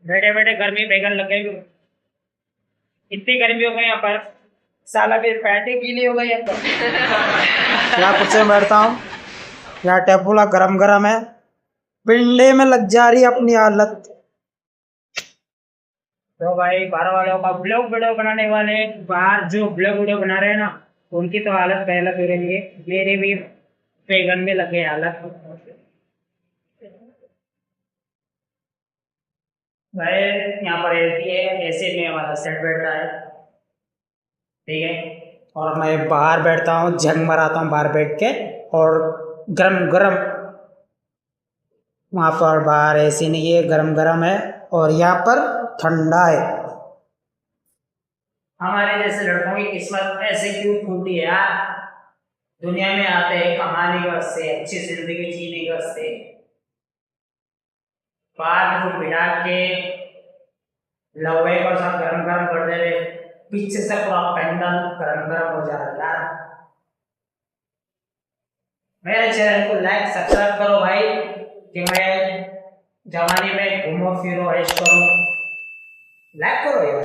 बैठे बैठे गर्मी बैगन लग गई। इतनी गर्मी हो गई यहाँ पर, साला फिर पैंटी गीली हो गई है तो। यहाँ कुछ बैठता हूँ, यहाँ टेपूला गरम गरम है, पिंडे में लग जा रही है अपनी हालत। तो भाई बाहर वालों का ब्लॉग वीडियो बनाने वाले बाहर जो ब्लॉग वीडियो बना रहे हैं ना, उनकी तो हालत पहले हो रही है। मेरे भी बैगन में लगे हालत। भाई यहाँ पर एसी है, एसी में हमारा सेट बैठ रहा है, ठीक है। और मैं बाहर बैठता हूँ, जंग मराता हूँ बाहर बैठ के, और गरम गरम वहाँ पर बाहर ऐसी नहीं है, गरम गरम है, और यहाँ पर ठंडा है। हमारे जैसे लड़कों की किस्मत ऐसे क्यों फूटी है यार। दुनिया में आते हैं कमाने के वास्ते, अच्छी जिंदगी जीने के वास्ते, बाद में बिठा के लवे को साथ गरम गरम कर दे रहे, पीछे से पूरा पेंडल गरम गरम हो जा रहा है। मेरे चैनल को लाइक सब्सक्राइब करो भाई, कि मैं जवानी में घूमो फिरो ऐश करूं। लाइक करो यार।